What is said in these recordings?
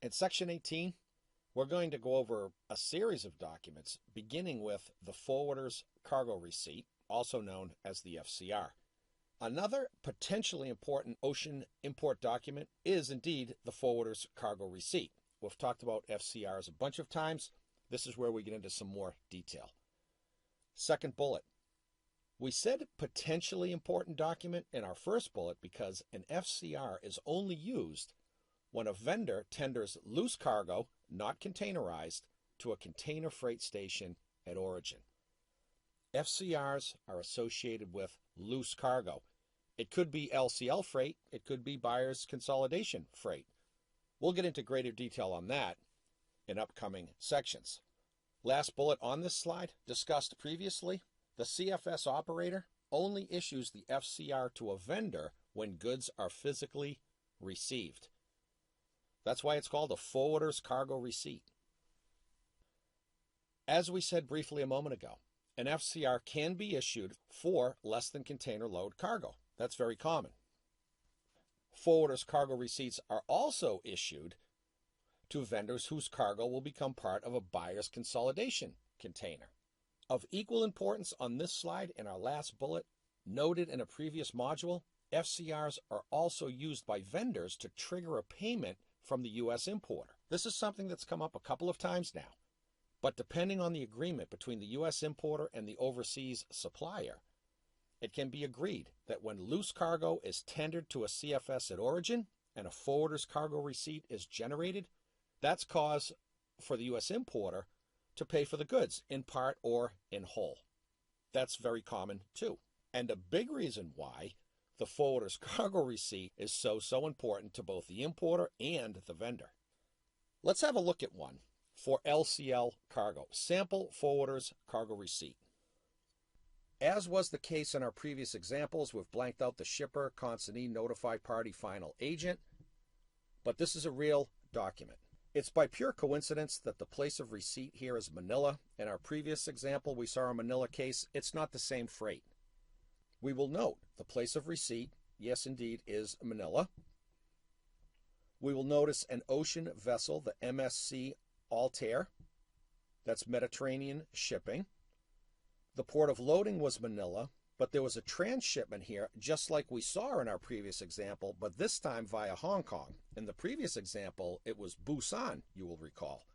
In Section 18, we're going to go over a series of documents, beginning with the forwarder's cargo receipt, also known as the FCR. Another potentially important ocean import document is indeed the forwarder's cargo receipt. We've talked about FCRs a bunch of times. This is where we get into some more detail. Second bullet. We said potentially important document in our first bullet because an FCR is only used when a vendor tenders loose cargo, not containerized, to a container freight station at origin. FCRs are associated with loose cargo. It could be LCL freight, it could be buyer's consolidation freight. We'll get into greater detail on that in upcoming sections. Last bullet on this slide, discussed previously, the CFS operator only issues the FCR to a vendor when goods are physically received. That's why it's called a forwarder's cargo receipt. As we said briefly a moment ago, an FCR can be issued for less than container load cargo. That's very common. Forwarder's cargo receipts are also issued to vendors whose cargo will become part of a buyer's consolidation container. Of equal importance on this slide in our last bullet, noted in a previous module, FCRs are also used by vendors to trigger a payment from the U.S. importer. This is something that's come up a couple of times now, but depending on the agreement between the U.S. importer and the overseas supplier, it can be agreed that when loose cargo is tendered to a CFS at origin and a forwarder's cargo receipt is generated, that's cause for the U.S. importer to pay for the goods in part or in whole. That's very common too. And a big reason why the forwarder's cargo receipt is so important to both the importer and the vendor. Let's have a look at one for LCL cargo, sample forwarder's cargo receipt. As was the case in our previous examples, we've blanked out the shipper, consignee, notified party, final agent, but this is a real document. It's by pure coincidence that the place of receipt here is Manila. In our previous example, we saw a Manila case. It's not the same freight. We will note the place of receipt, yes indeed, is Manila. We will notice an ocean vessel, the MSC Altair. That's Mediterranean shipping. The port of loading was Manila, but there was a transshipment here, just like we saw in our previous example, but this time via Hong Kong. In the previous example, it was Busan, you will recall.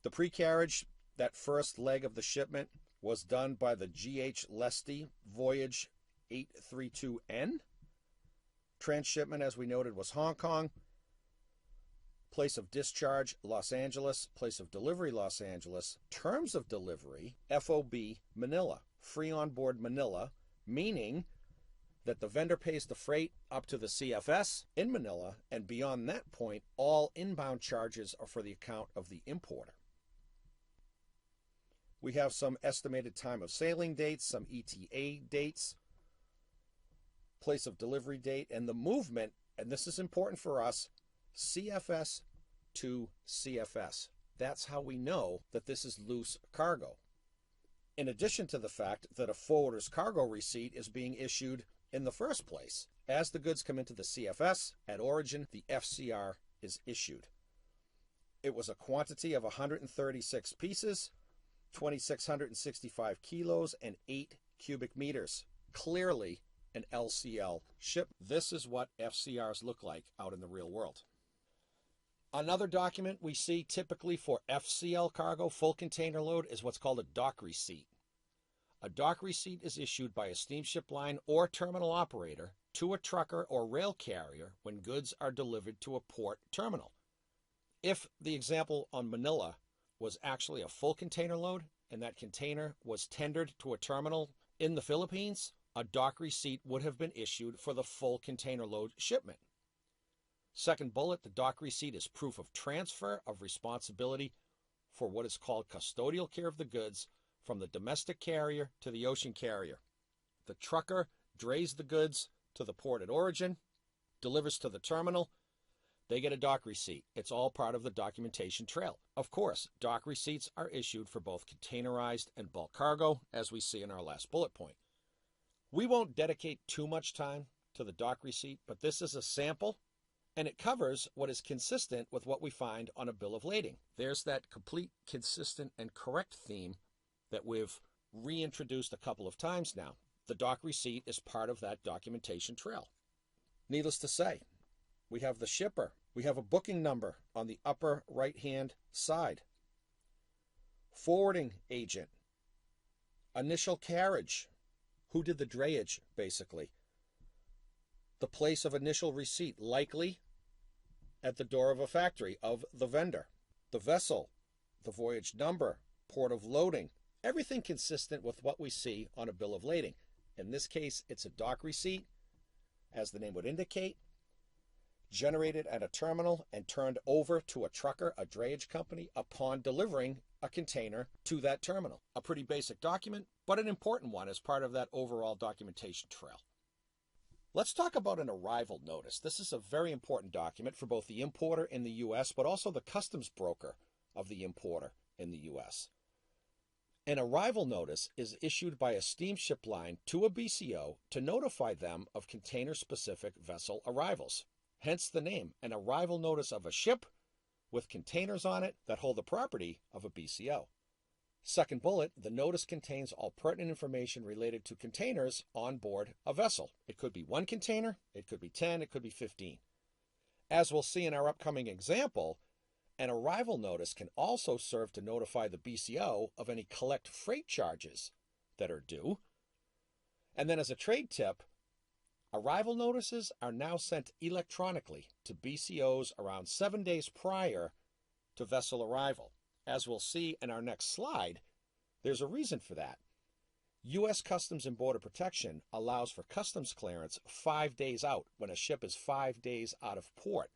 The pre-carriage, that first leg of the shipment, was done by the G.H. Lesty Voyage 832N. Transshipment, as we noted, was Hong Kong. Place of discharge, Los Angeles. Place of delivery, Los Angeles. Terms of delivery, FOB, Manila. Free on board Manila, meaning that the vendor pays the freight up to the CFS in Manila, and beyond that point, all inbound charges are for the account of the importer. We have some estimated time of sailing dates, some ETA dates, place of delivery date, and the movement, and this is important for us, CFS to CFS. That's how we know that this is loose cargo. In addition to the fact that a forwarder's cargo receipt is being issued in the first place. As the goods come into the CFS, at origin, the FCR is issued. It was a quantity of 136 pieces, 2,665 kilos, and 8 cubic meters. Clearly an LCL ship. This is what FCRs look like out in the real world. Another document we see typically for FCL cargo, full container load, is what's called a dock receipt. A dock receipt is issued by a steamship line or terminal operator to a trucker or rail carrier when goods are delivered to a port terminal. If the example on Manila was actually a full container load and that container was tendered to a terminal in the Philippines, a dock receipt would have been issued for the full container load shipment. Second bullet, the dock receipt is proof of transfer of responsibility for what is called custodial care of the goods from the domestic carrier to the ocean carrier. The trucker drays the goods to the port at origin, delivers to the terminal, they get a dock receipt. It's all part of the documentation trail. Of course, dock receipts are issued for both containerized and bulk cargo, as we see in our last bullet point. We won't dedicate too much time to the dock receipt, but this is a sample And it covers what is consistent with what we find on a bill of lading. There's that complete, consistent, and correct theme that we've reintroduced a couple of times now. The doc receipt is part of that documentation trail. Needless to say, we have the shipper. We have a booking number on the upper right-hand side. Forwarding agent. Initial carriage. Who did the drayage, basically? The place of initial receipt, likely at the door of a factory of the vendor. The vessel, the voyage number, port of loading, everything consistent with what we see on a bill of lading. In this case, it's a dock receipt, as the name would indicate, generated at a terminal and turned over to a trucker, a drayage company, upon delivering a container to that terminal. A pretty basic document, but an important one as part of that overall documentation trail. Let's talk about an arrival notice. This is a very important document for both the importer in the U.S., but also the customs broker of the importer in the U.S. An arrival notice is issued by a steamship line to a BCO to notify them of container-specific vessel arrivals. Hence the name, an arrival notice of a ship with containers on it that hold the property of a BCO. Second bullet, the notice contains all pertinent information related to containers on board a vessel. It could be one container, it could be 10, it could be 15. As we'll see in our upcoming example, an arrival notice can also serve to notify the BCO of any collect freight charges that are due. And then as a trade tip, arrival notices are now sent electronically to BCOs around 7 days prior to vessel arrival. As we'll see in our next slide, there's a reason for that. U.S. Customs and Border Protection allows for customs clearance 5 days out when a ship is 5 days out of port.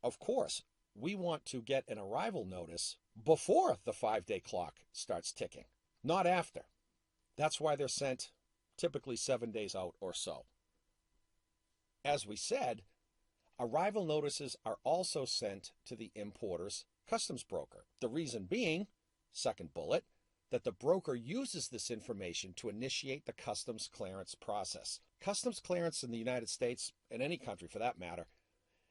Of course, we want to get an arrival notice before the 5-day clock starts ticking, not after. That's why they're sent typically 7 days out or so. As we said, arrival notices are also sent to the importer's customs broker. The reason being, second bullet, that the broker uses this information to initiate the customs clearance process. Customs clearance in the United States, and any country for that matter,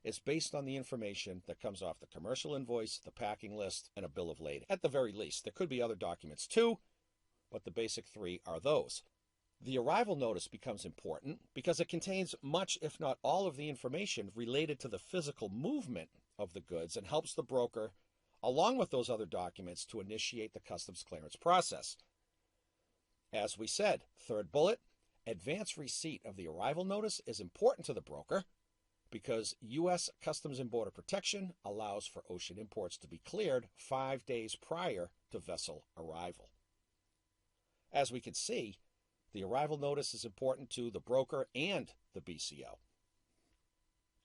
is based on the information that comes off the commercial invoice, the packing list, and a bill of lading. At the very least, there could be other documents too, but the basic three are those. The arrival notice becomes important because it contains much, if not all, of the information related to the physical movement of the goods and helps the broker, along with those other documents, to initiate the customs clearance process. As we said, third bullet, advance receipt of the arrival notice is important to the broker because U.S. Customs and Border Protection allows for ocean imports to be cleared 5 days prior to vessel arrival. As we can see, the arrival notice is important to the broker and the BCO.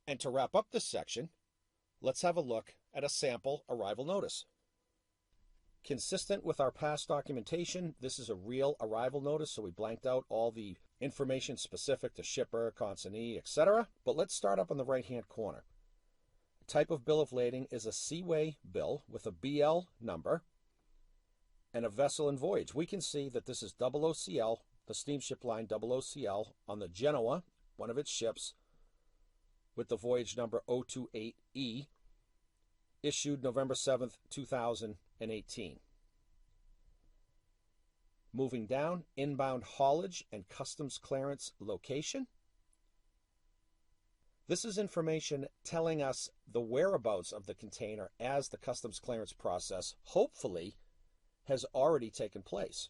And to wrap up this section, let's have a look at a sample arrival notice. Consistent with our past documentation, this is a real arrival notice, so we blanked out all the information specific to shipper, consignee, etc. But let's start up on the right-hand corner. The type of bill of lading is a Seaway bill with a BL number and a vessel and voyage. We can see that this is OOCL, the steamship line OOCL, on the Genoa, one of its ships, with the voyage number 028E, issued November 7th, 2018. Moving down, inbound haulage and customs clearance location. This is information telling us the whereabouts of the container as the customs clearance process, hopefully, has already taken place.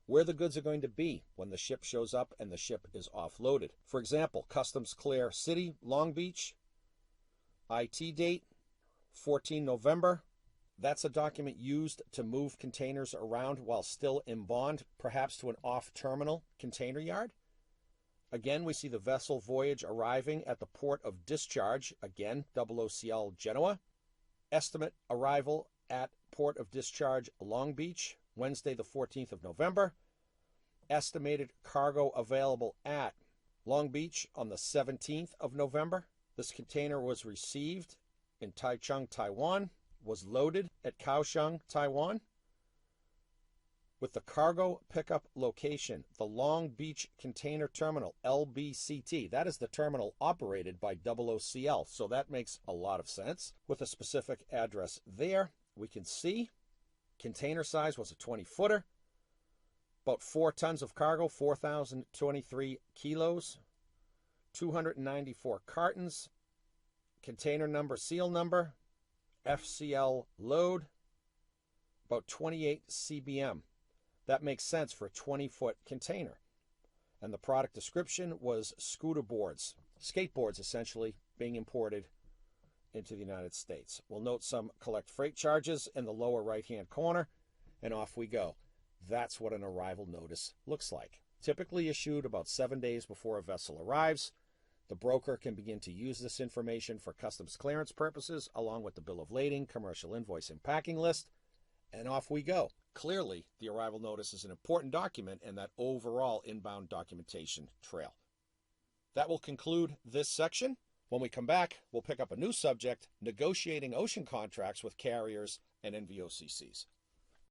Where the goods are going to be when the ship shows up and the ship is offloaded. For example, Customs Clear City, Long Beach, IT date, 14 November. That's a document used to move containers around while still in bond, perhaps to an off-terminal container yard. Again, we see the vessel voyage arriving at the port of discharge, again, OOCL Genoa. Estimate arrival at port of discharge Long Beach, Wednesday the 14th of November. Estimated cargo available at Long Beach on the 17th of November. This container was received in Taichung, Taiwan, was loaded at Kaohsiung, Taiwan. with the cargo pickup location, the Long Beach Container Terminal, LBCT. That is the terminal operated by OOCL, so that makes a lot of sense. With a specific address there, we can see container size was a 20-footer, about 4 tons of cargo, 4,023 kilos, 294 cartons, container number, seal number, FCL load, about 28 CBM. That makes sense for a 20-foot container. And the product description was scooter boards, skateboards essentially, being imported into the United States. We'll note some collect freight charges in the lower right-hand corner, and off we go. That's what an arrival notice looks like. Typically issued about 7 days before a vessel arrives. The broker can begin to use this information for customs clearance purposes, along with the bill of lading, commercial invoice, and packing list, and off we go. Clearly, the arrival notice is an important document in that overall inbound documentation trail. That will conclude this section. When we come back, we'll pick up a new subject, negotiating ocean contracts with carriers and NVOCCs.